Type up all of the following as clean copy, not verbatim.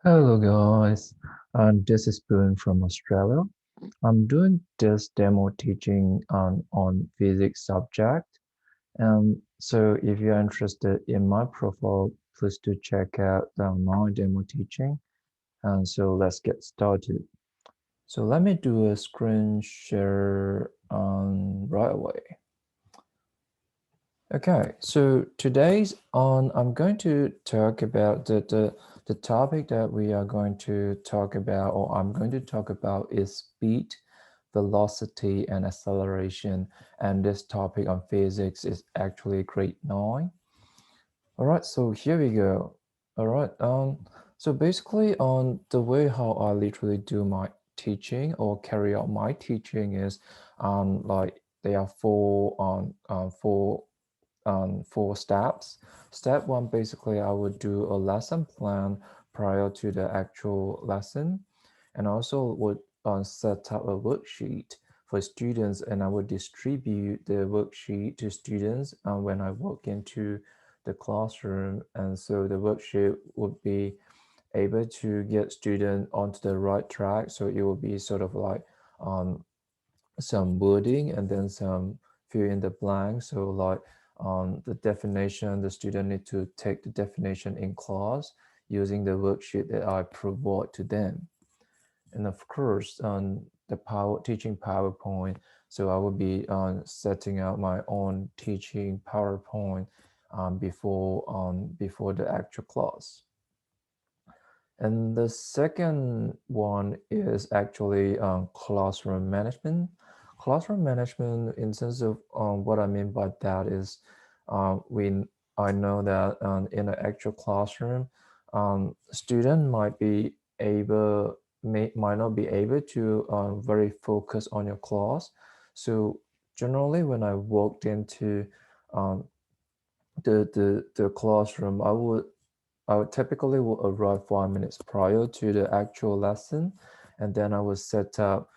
Hello guys, this is Boone from Australia. I'm doing this demo teaching on physics subject. So if you're interested in my profile, please do check out my demo teaching. And so let's get started. So let me do a screen share right away. Okay, so today's on I'm going to talk about the topic that we are going to talk about, or I'm going to talk about, is speed, velocity, and acceleration. And this topic on physics is actually grade 9. All right, so here we go. All right, so basically on the way how I literally do my teaching or carry out my teaching is like there are four steps. Step one, basically, I would do a lesson plan prior to the actual lesson, and also would set up a worksheet for students, and I would distribute the worksheet to students when I walk into the classroom, and so the worksheet would be able to get students onto the right track. So it will be sort of like um, some wording and then some fill in the blanks. So like the definition, the student need to take the definition in class using the worksheet that I provide to them. And of course, the teaching PowerPoint. So I will be setting up my own teaching PowerPoint before the actual class. And the second one is actually classroom management. Classroom management, in terms of what I mean by that is, we I know that in an actual classroom, student might not be able to very focus on your class. So generally, when I walked into um, the classroom, I would typically will arrive 5 minutes prior to the actual lesson, and then I would set up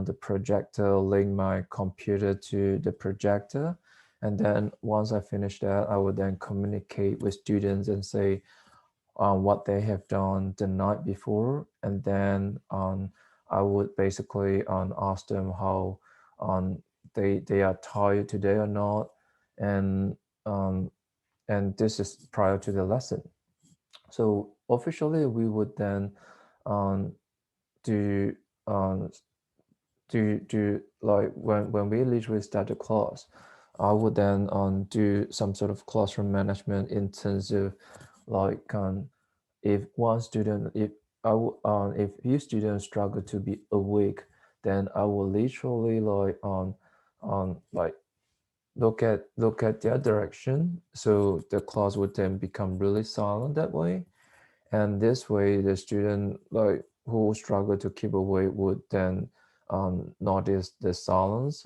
the projector, link my computer to the projector, and then once I finish that, I would then communicate with students and say what they have done the night before, and then I would basically ask them how they are tired today or not, and um, and this is prior to the lesson. So officially, we would then um, do um, do like when we literally start the class, I would then do some sort of classroom management in terms of like if one student if few students struggle to be awake, then I will literally like look at their direction, so the class would then become really silent that way, and this way the student like who struggle to keep awake would then notice the silence,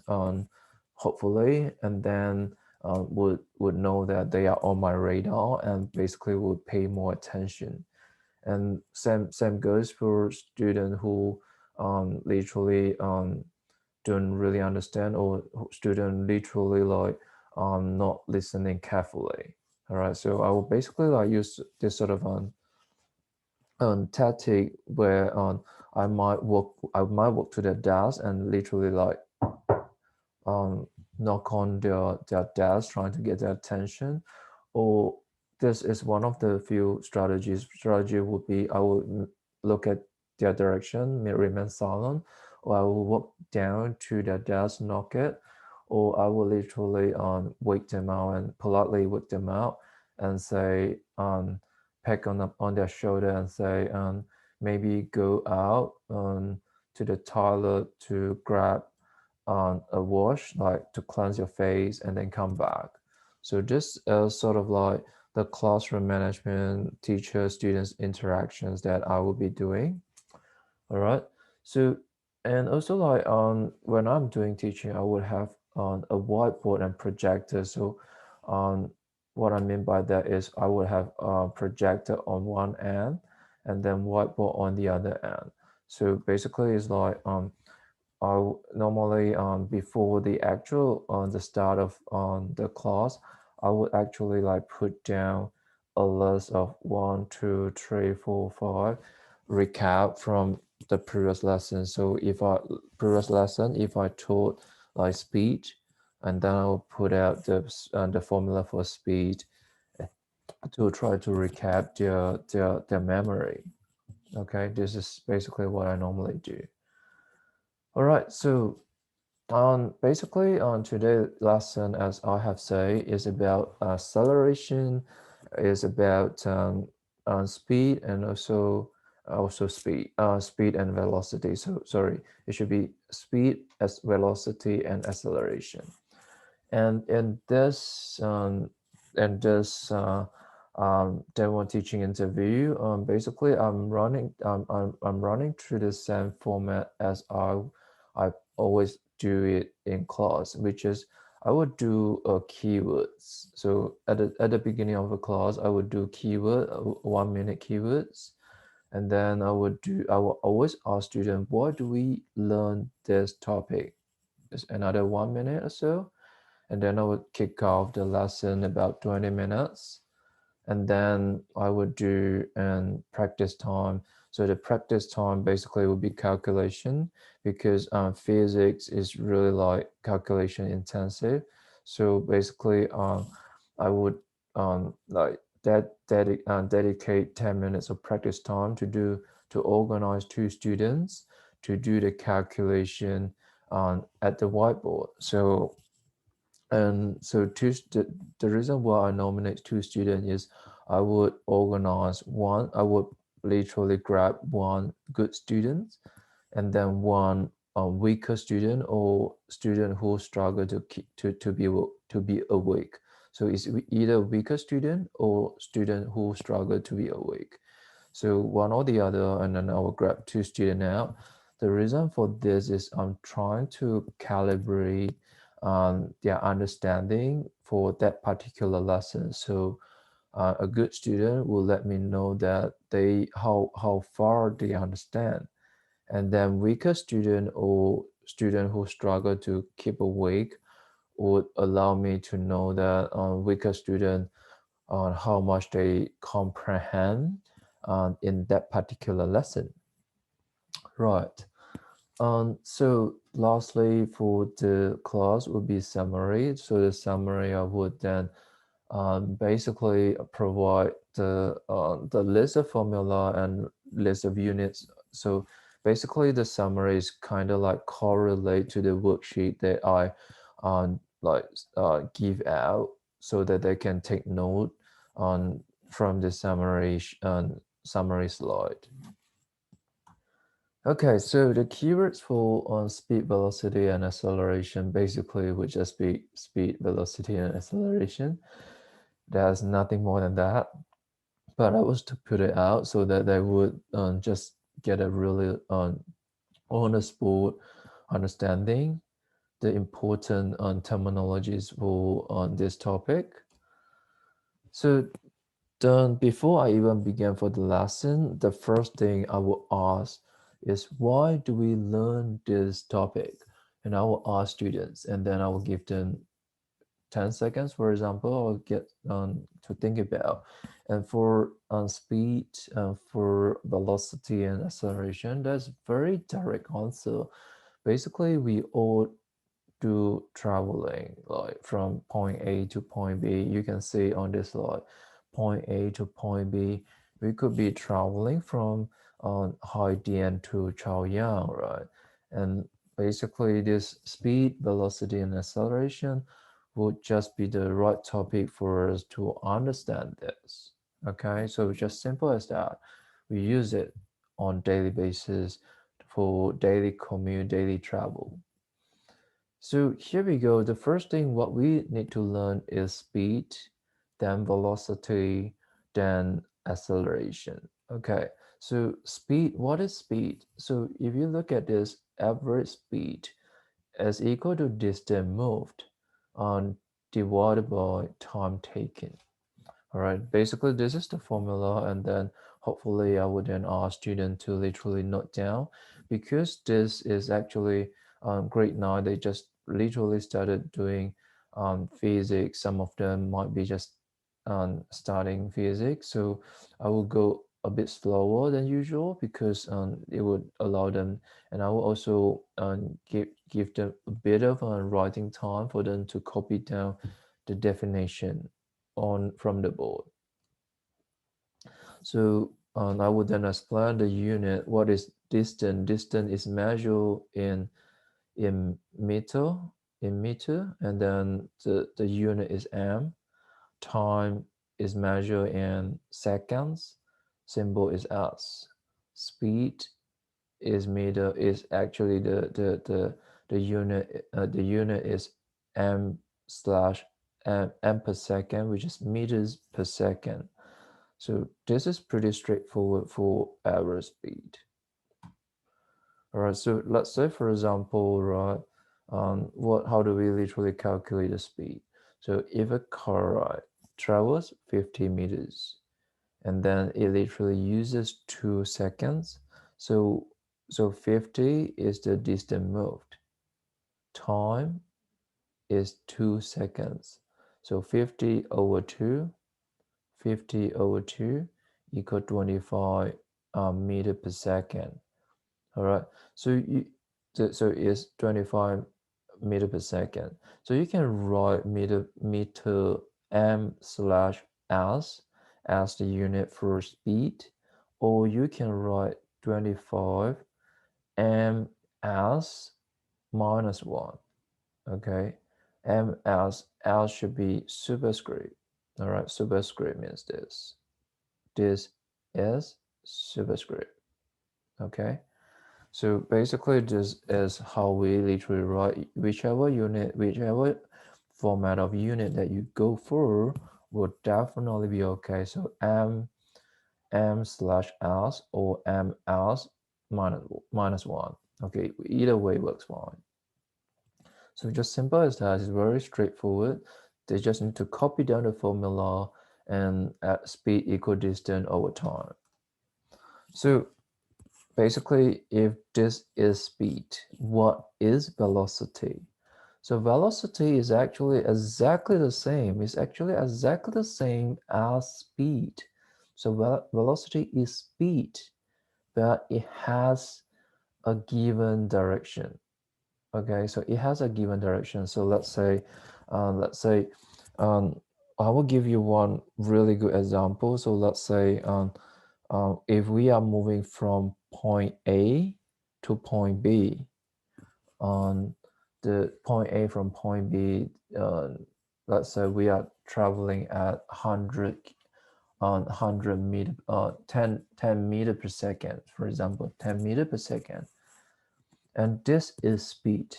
hopefully, and then would know that they are on my radar and basically would pay more attention. And same goes for student who literally don't really understand, or student literally like not listening carefully. All right, so I will basically like use this sort of tactic where I might walk to their desk and literally like um knock on their desk trying to get their attention. Or this is one of the few strategies. Strategy would be I will look at their direction, remain silent, or I will walk down to their desk, knock it, or I will literally wake them out and politely wake them out and say peck on their shoulder and say maybe go out to the toilet to grab a wash, like to cleanse your face and then come back. So just sort of like the classroom management, teacher students interactions that I will be doing. All right. So and also like when I'm doing teaching, I would have a whiteboard and projector. So um what I mean by that is I would have a projector on one end and then whiteboard on the other end. So basically it's like normally before the actual the start of the class, I would actually like put down a list of 1, 2, 3, 4, 5. recap from the previous lesson. So if I previous lesson, if I taught like speed, and then I'll put out the formula for speed to try to recap their memory. Okay, this is basically what I normally do. All right, so basically on today's lesson, as I have said, is about acceleration, is about speed, and also speed and velocity. So sorry, it should be speed as velocity and acceleration. And in this demo teaching interview, basically I'm running through the same format as I always do it in class, which is I would do keywords. So at the beginning of a class, I would do keyword 1 minute keywords, and then I will always ask students, why do we learn this topic? Is another 1 minute or so, and then I would kick off the lesson about 20 minutes, and then I would do an practice time. So the practice time basically would be calculation, because physics is really like calculation intensive. So basically, I would like dedicate 10 minutes of practice time to organize two students to do the calculation at the whiteboard. So and so the reason why I nominate two students is I would literally grab one good student, and then one weaker student, or student who struggle to keep to be awake. So it's either weaker student or student who struggle to be awake. So one or the other, and then I will grab two students out. The reason for this is I'm trying to calibrate their understanding for that particular lesson. So a good student will let me know that they how far they understand, and then weaker student or student who struggle to keep awake would allow me to know that weaker student on how much they comprehend in that particular lesson. Right. So lastly, for the class would be summary. So the summary I would then basically provide the list of formula and list of units. So basically, the summary is kind of like correlate to the worksheet that I like give out, so that they can take note on from the summary slide. Okay, so the keywords for speed, velocity, and acceleration basically would just be speed, velocity, and acceleration. There's nothing more than that. But I was to put it out so that they would just get a really on the spot understanding the important terminologies for on this topic. So then before I even begin for the lesson, the first thing I will ask is, why do we learn this topic? And I will ask students, and then I will give them 10 seconds, for example, I'll get to think about. And for speed, for velocity and acceleration, that's very direct answer. Basically, we all do traveling like from point A to point B. You can see on this slide, point A to point B. We could be traveling from Haidian to Chaoyang, right? And basically, this speed, velocity, and acceleration would just be the right topic for us to understand this. Okay, so just simple as that. We use it on daily basis for daily commute, daily travel. So here we go. The first thing what we need to learn is speed, then velocity, then acceleration. Okay, so speed, what is speed? So if you look at this, average speed is equal to distance moved on divided by time taken. All right, basically this is the formula, and then hopefully I would then ask student to literally note down, because this is actually grade 9. They just literally started doing physics. Some of them might be just starting physics. So I will go a bit slower than usual because it would allow them, and I will also give them a bit of writing time for them to copy down the definition on from the board. So I would then explain the unit. What is distance? Distance is measured in meter, and then the unit is m. Time is measured in seconds. Symbol is s. Speed is meter, is actually the unit, the unit is m slash m per second, which is meters per second. So this is pretty straightforward for error speed. All right, so let's say, for example, right, how do we literally calculate the speed? So if a car, right, travels 50 meters, and then it literally uses 2 seconds. So 50 is the distance moved. Time is 2 seconds. So 50 over 2 equal 25 meter per second. All right. So it's 25 meter per second. So you can write meter m slash s as the unit for speed, or you can write 25 m s minus 1. Okay. M as L should be superscript. All right. Superscript means this. This is superscript. Okay. So basically, this is how we literally write whichever format of unit that you go for will definitely be okay. So m slash s or ms minus 1. Okay, either way works fine. So just simple as that. It's very straightforward. They just need to copy down the formula and add speed equal distance over time. So basically, if this is speed, what is velocity? So velocity is actually exactly the same. It's actually exactly the same as speed. So velocity is speed, but it has a given direction. Okay, so it has a given direction. So let's say, um, I will give you one really good example. So let's say, if we are moving from point A to point B, on the point A from point B, let's say we are traveling at 100 meter, 10 meter per second, for example, 10 meter per second. And this is speed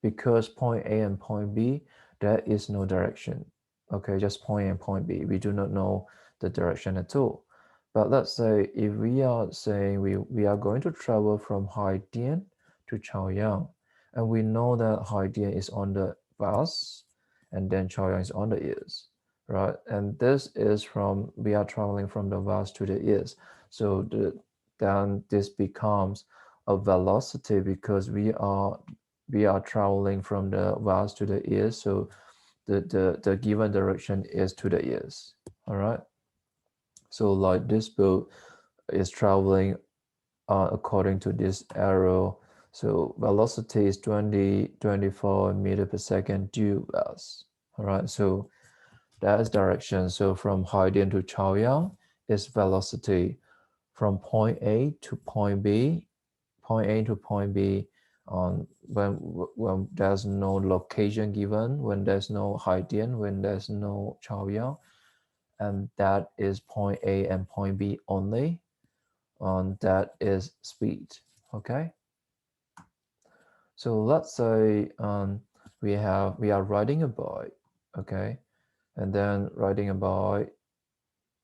because point A and point B, there is no direction. Okay, just point A and point B. We do not know the direction at all. But let's say if we are saying we are going to travel from Haidian to Chaoyang, and we know that Haidian is on the west, and then Chaoyang is on the east, right? And this is we are traveling from the west to the east. So then this becomes a velocity because we are traveling from the west to the east, so the given direction is to the east. All right. So like this boat is traveling according to this arrow. So velocity is 24 meter per second due west. All right. So that is direction. So from Haidian to Chaoyang is velocity. From point A to point B, point A to point B, when there's no location given, when there's no Haidian, when there's no Chaoyang, and that is point A and point B only, that is speed. Okay. So let's say we are riding a bike. Okay, and then riding a bike,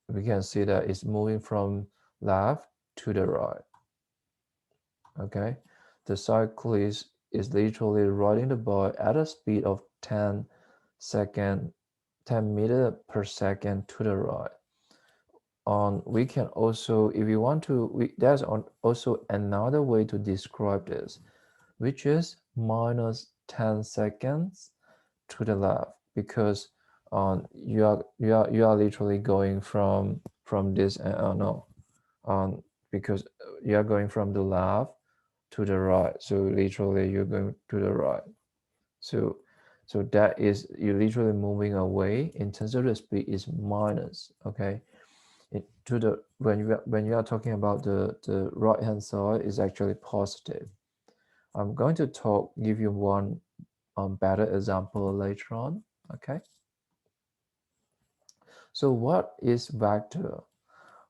we can see that it's moving from left to the right. Okay, the cyclist is literally riding the bike at a speed of 10 meter per second to the right. We can also, if you want to, there's also another way to describe this, which is minus 10 seconds to the left, because you are literally going from this, no, because you are going from the left to the right, so literally you're going to the right. So that is you're literally moving away. In terms of the speed is minus, okay. To the when you are talking about the right hand side is actually positive. I'm going to give you one better example later on, okay. So what is vector?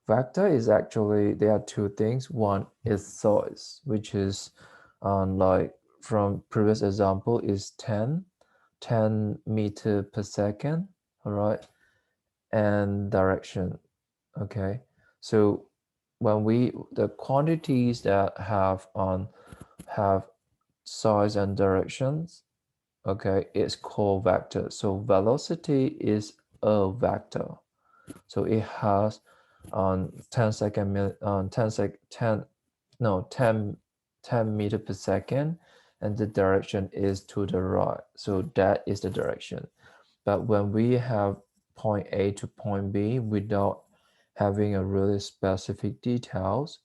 Vector is actually, there are two things. One is size, which is like from previous example is 10 meter per second, all right, and direction, okay. So when the quantities that have size and directions, okay, it's called vector. So velocity is a vector. So it has 10 meter per second, and the direction is to the right. So that is the direction. But when we have point A to point B without having a really specific details,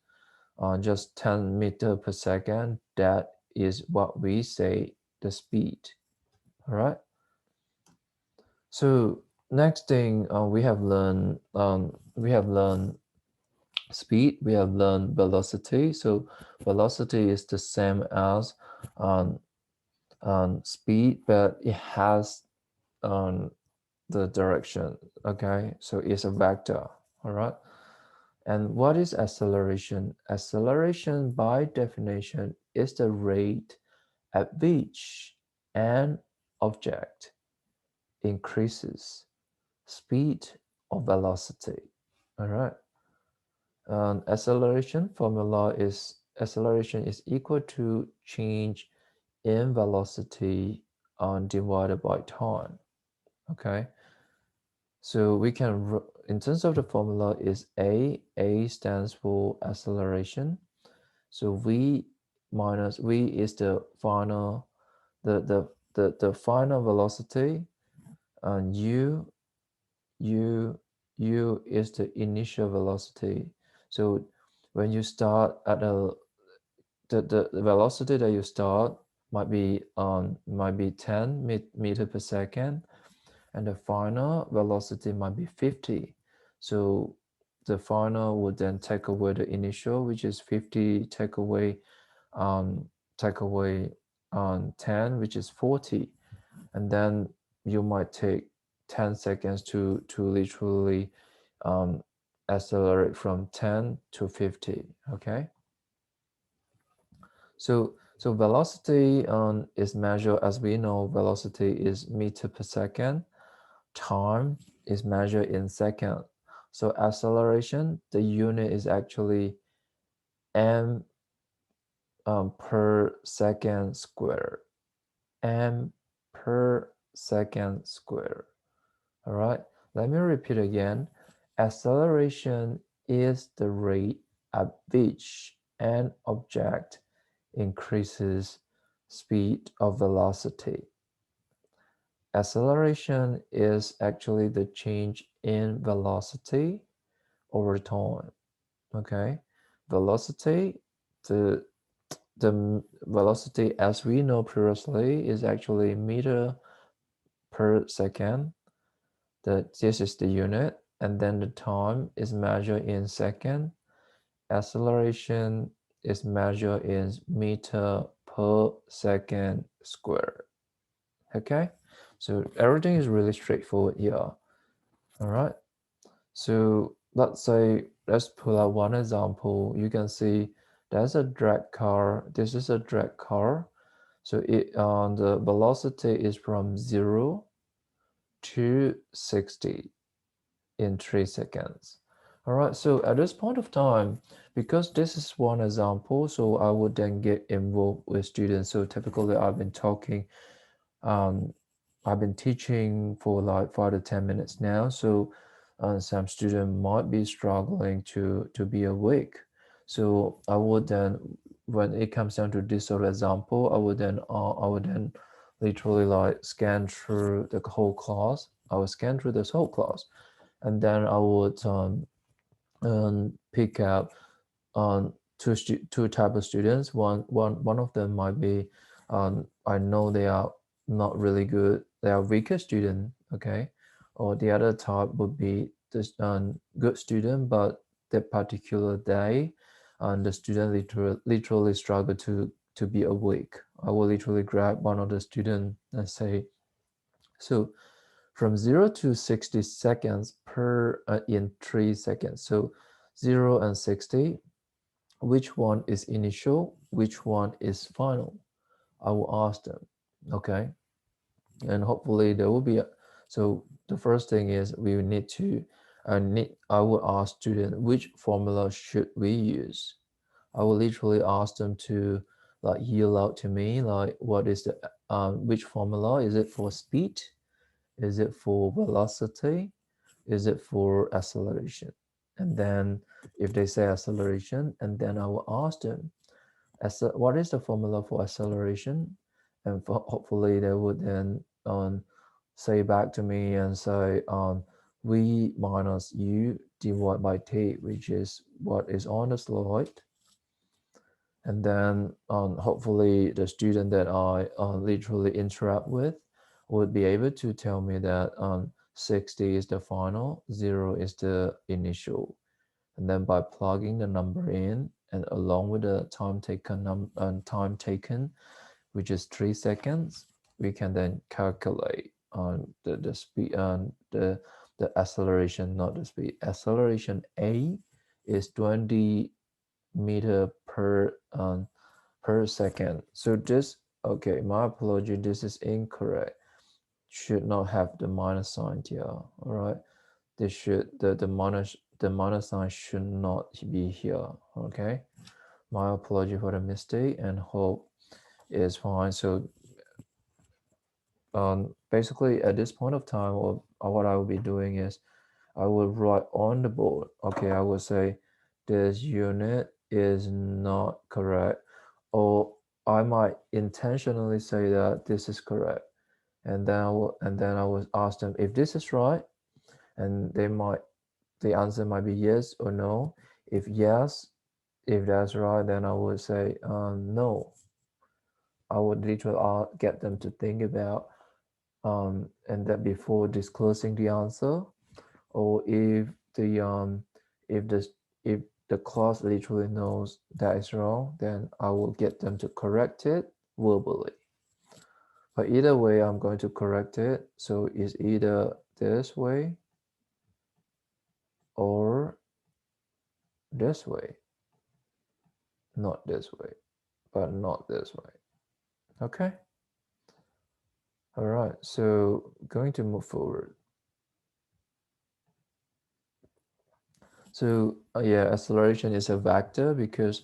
on just 10 meter per second, that is what we say the speed. All right. So next thing we have learned speed, we have learned velocity. So velocity is the same as um, speed, but it has um, the direction. Okay, so it's a vector. All right. And what is acceleration? Acceleration, by definition, is the rate at which an object increases speed or velocity. All right. Acceleration is equal to change in velocity divided by time. Okay. So we can, in terms of the formula, is A stands for acceleration. So V is the final, the final velocity, and U U is the initial velocity. So when you start at the velocity that you start might be 10 meter per second, and the final velocity might be 50. So the final would then take away the initial, which is 50, um take away 10, which is 40, and then you might take 10 seconds to literally um, accelerate from 10 to 50. Okay. So velocity is measured, as we know, velocity is meter per second. Time is measured in second. So acceleration, the unit is actually m per second square. M per second square. All right, let me repeat again. Acceleration is the rate at which an object increases speed or velocity. Acceleration is actually the change in velocity over time. Okay, velocity, the the velocity as we know previously is actually meter per second. This is the unit, and then the time is measured in second. Acceleration is measured in meter per second square. Okay, so everything is really straightforward here. All right, so let's pull out one example. You can see there's a drag car. This is a drag car. So the velocity is from 0 to 60 in 3 seconds. All right, so at this point of time, because this is one example, so I would then get involved with students. So typically um, I've been teaching for like 5 to 10 minutes now. So some student might be struggling to be awake. So I would then, when it comes down to this sort of example, I would then literally like scan through the whole class. I would scan through this whole class, and then I would pick up two type of students. One of them might be, I know they are not really good. They are weaker student, okay, or the other type would be this good student, but that particular day, and the student literally struggle to be awake. I will literally grab one of the student and say, so from 0 to 60 seconds per in 3 seconds. So 0 and 60, which one is initial, which one is final? I will ask them, okay? And hopefully there will be so the first thing is we need to I will ask student which formula should we use. I will literally ask them to like yell out to me like what is the which formula, is it for speed, is it for velocity, is it for acceleration? And then if they say acceleration, and then I will ask them, what is the formula for acceleration? And hopefully they would then say back to me and say v minus u divided by t, which is what is on the slide. And then hopefully the student that I literally interact with would be able to tell me that 60 is the final, 0 is the initial. And then by plugging the number in and along with the time taken, which is 3 seconds, we can then calculate on the speed and the acceleration, not the speed. Acceleration A is 20 meter per second. So this, okay, my apology, this is incorrect. Should not have the minus sign here. All right, this should the minus sign should not be here. Okay, my apology for the mistake and hope is fine. So basically at this point of time, what I will be doing is I will write on the board. Okay, I will say this unit is not correct, or I might intentionally say that this is correct, and then I will ask them if this is right, and the answer might be yes or no. If yes, if that's right, then I would say no. I would literally get them to think about and that before disclosing the answer, or if the if the class literally knows that is wrong, then I will get them to correct it verbally. But either way, I'm going to correct it. So it's either this way or this way, not this way, but not this way. Okay. All right. So going to move forward. So yeah, acceleration is a vector because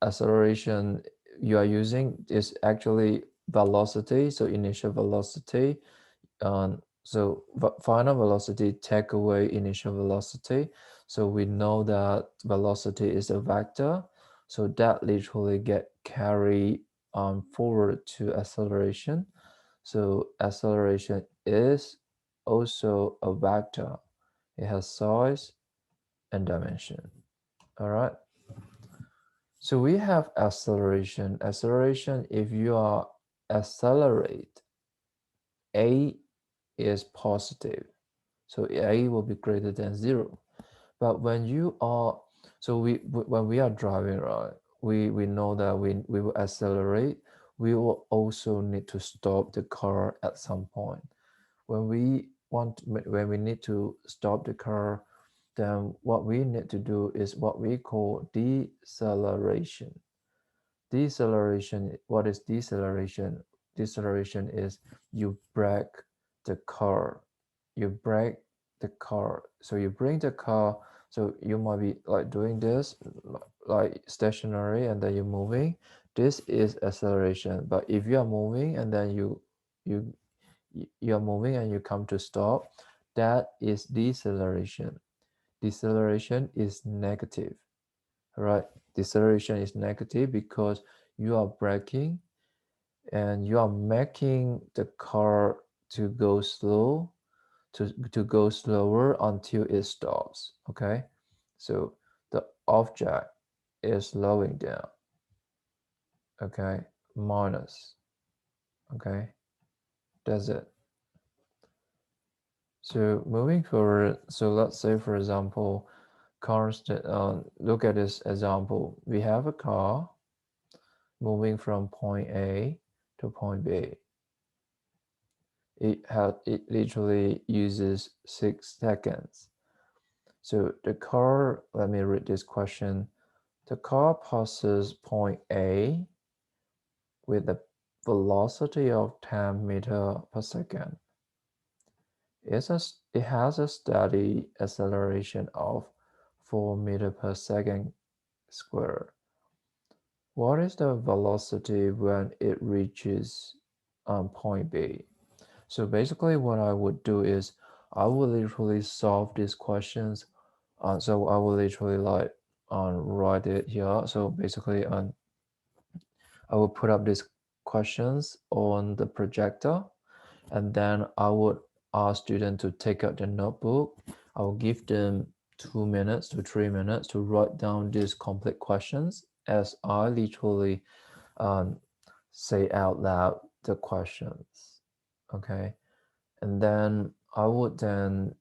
acceleration you are using is actually velocity. So initial velocity. So final velocity take away initial velocity. So we know that velocity is a vector. So that literally get carried forward to acceleration. So acceleration is also a vector. It has size and dimension. All right. So we have acceleration. Acceleration, if you are accelerate, A is positive. So A will be greater than 0. But when you are, so when we are driving, right, we know that we will accelerate. We will also need to stop the car at some point. When we need to stop the car, then what we need to do is what we call deceleration. Deceleration, what is deceleration? Deceleration is you brake the car. You brake the car. So you bring the car, so you might be like doing this, like stationary, and then you're moving. This is acceleration. But if you are moving and then you you are moving and you come to stop, that is deceleration. Deceleration is negative, right? Deceleration is negative because you are braking and you are making the car to go slow, to go slower until it stops. Okay, so the object is slowing down. Okay, minus. Okay, that's it. So moving forward, so let's say for example, cars that look at this example. We have a car moving from point A to point B. It literally uses 6 seconds. So the car, let me read this question. The car passes point A with a velocity of 10 meter per second. It has a steady acceleration of 4 meter per second square. What is the velocity when it reaches point B? So basically what I would do is I would literally solve these questions. So I will literally like write it here. So basically I will put up these questions on the projector, and then I would ask students to take out the notebook. I will give them 2 minutes to 3 minutes to write down these complete questions as I literally um, say out loud the questions. Okay, and then I would then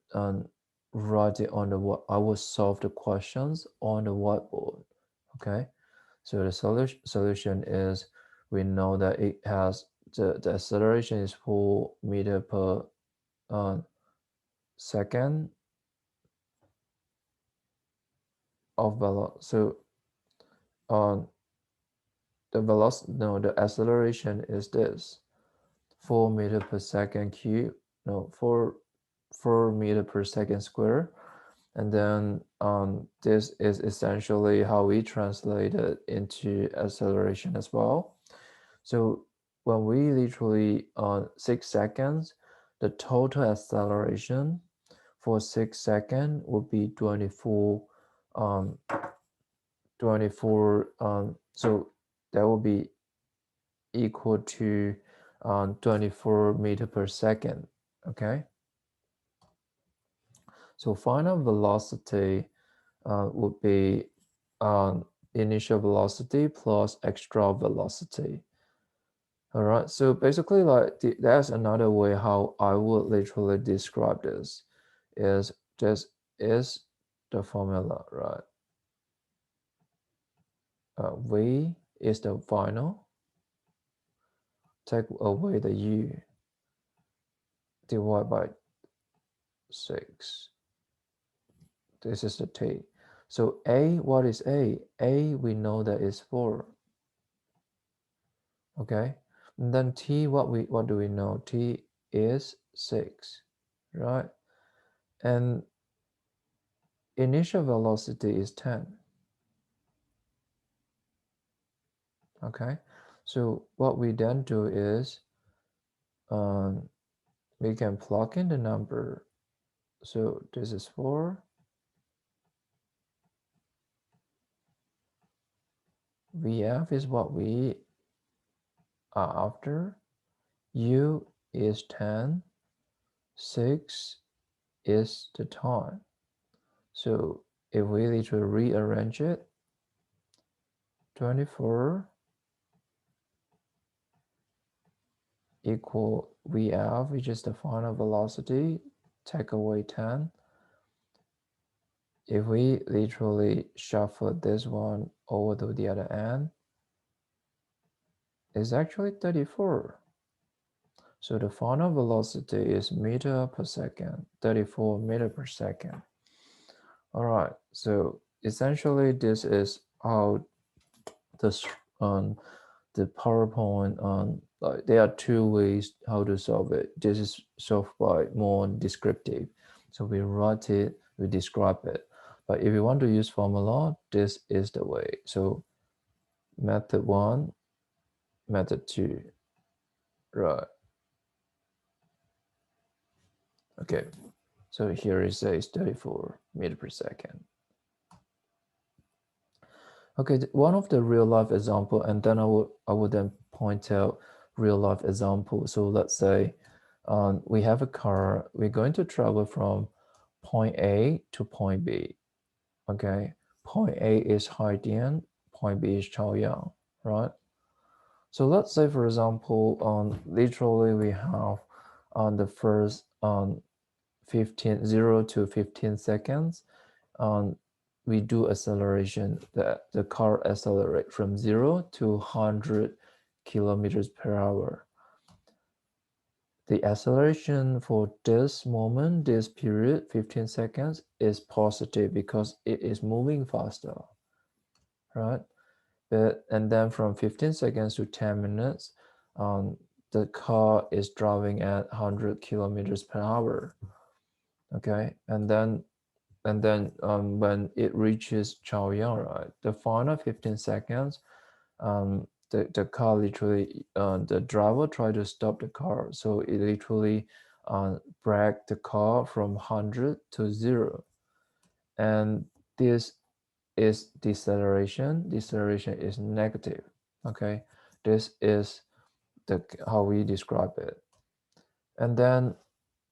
write it on the what I would solve the questions on the whiteboard. Okay, so the solution is we know that it has the acceleration is 4 meter per uh, second of velocity. So on the velocity, no, the acceleration is this 4 meter per second cube, no, 4 meter per second square. And then this is essentially how we translate it into acceleration as well. So when we literally 6 seconds, the total acceleration for 6 seconds would be 24 um, 24 so that will be equal to 24 meter per second. Okay, so final velocity would be initial velocity plus extra velocity. All right, so basically like that's another way how I would literally describe this is this is the formula, right? V is the final, take away the U, divide by 6. This is the T. So A, what is A? A, we know that is 4. Okay. And then T, what do we know? T is 6, right? And initial velocity is 10. Okay. So what we then do is um, we can plug in the number. So this is 4. VF is what we are after. U is 10. 6 is the time. So if we literally rearrange it, 24 equal VF, which is the final velocity, take away 10. If we literally shuffle this one over to the other end, it's actually 34. So the final velocity is meter per second, 34 meter per second. All right, so essentially this is how this the PowerPoint like there are two ways how to solve it. This is solved by more descriptive. So we write it, we describe it. But if you want to use formula, this is the way. So method 1, method 2. Right. Okay. So here it says 34 meter per second. Okay, one of the real life example, and then I would then point out real life example. So let's say we have a car, we're going to travel from point A to point B. Okay, point A is Haidian, point B is Chaoyang, right? So let's say, for example, literally we have on the first 0 to 15 seconds, um, we do acceleration. The car accelerate from 0 to 100 kilometers per hour. The acceleration for this moment, this period, 15 seconds, is positive because it is moving faster, right? And then from 15 seconds to 10 minutes, the car is driving at 100 kilometers per hour. Okay, and then when it reaches Chaoyang, right, the final 15 seconds, the car literally, the driver tried to stop the car, so it literally braked the car from 100 to 0, and this is deceleration. Deceleration is negative. Okay, this is the how we describe it. And then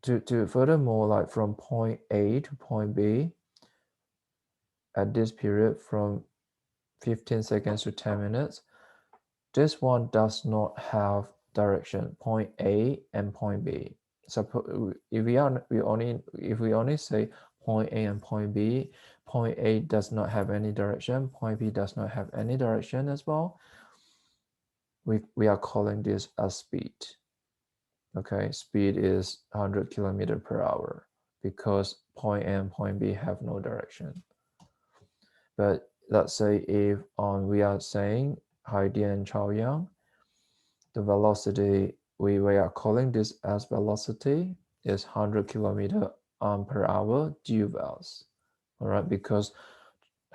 to furthermore, like from point A to point B at this period from 15 seconds to 10 minutes, this one does not have direction, point A and point B. So if we only say point A and point B, point A does not have any direction, point B does not have any direction as well. We are calling this a speed. Okay, speed is 100 kilometer per hour because point A and point B have no direction. But let's say if we are saying Haidian and Chaoyang, the velocity we are calling this as velocity is 100 kilometer per hour due west. All right, because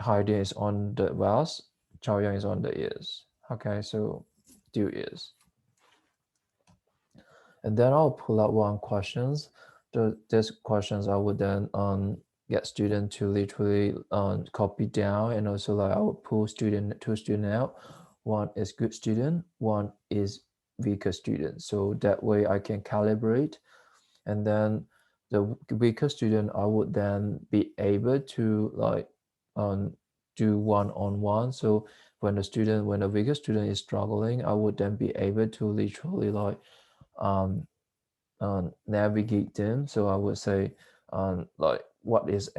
Haidian is on the west, Chaoyang is on the east. Okay, so due is. And then I'll pull out one questions. These questions I would then get student to literally copy down, and also like I would pull two student out. One is good student, one is weaker student. So that way I can calibrate, and then the weaker student I would then be able to like do one-on-one. So when the weaker student is struggling, I would then be able to literally like um navigate them. So I would say, like, what is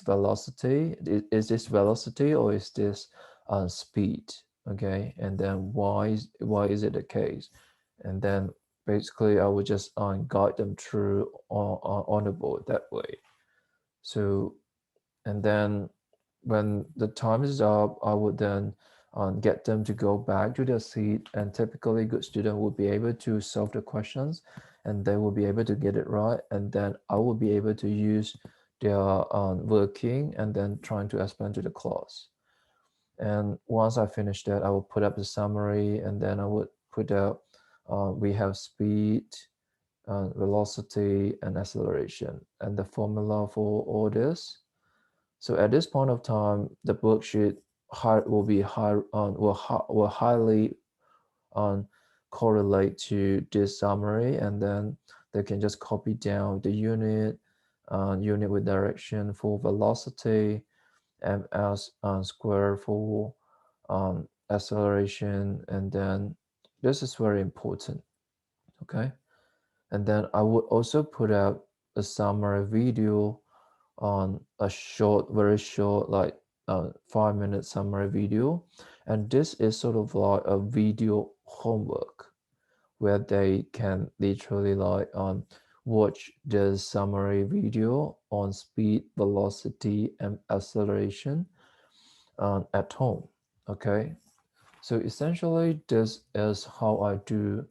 velocity? Is this velocity or is this speed? Okay, and then why is it the case? And then basically I would just guide them through on the board that way. So and then when the time is up, I would then get them to go back to their seat, and typically good student will be able to solve the questions and they will be able to get it right, and then I will be able to use their working and then trying to explain to the class. And once I finish that, I will put up the summary, and then I would put out we have speed, velocity, and acceleration, and the formula for all this. So at this point of time, the worksheet will be will highly correlate to this summary, and then they can just copy down the unit with direction for velocity, ms square for acceleration, and then this is very important. Okay, and then I would also put out a summary video on a short, very short, like 5 minute summary video. And this is sort of like a video homework where they can literally like watch the summary video on speed, velocity, and acceleration at home. Okay, so essentially this is how I do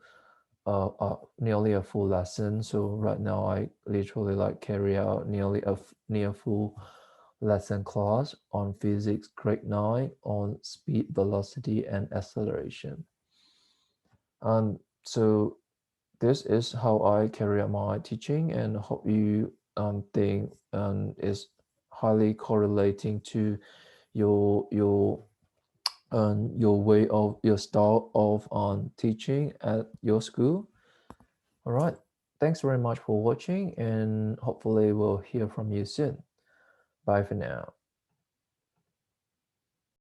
nearly a full lesson. So right now I literally like carry out nearly a near full lesson class on physics grade 9 on speed, velocity, and acceleration. So this is how I carry out my teaching, and hope you think is highly correlating to your way of your style of teaching at your school. All right. Thanks very much for watching, and hopefully we'll hear from you soon. Bye for now.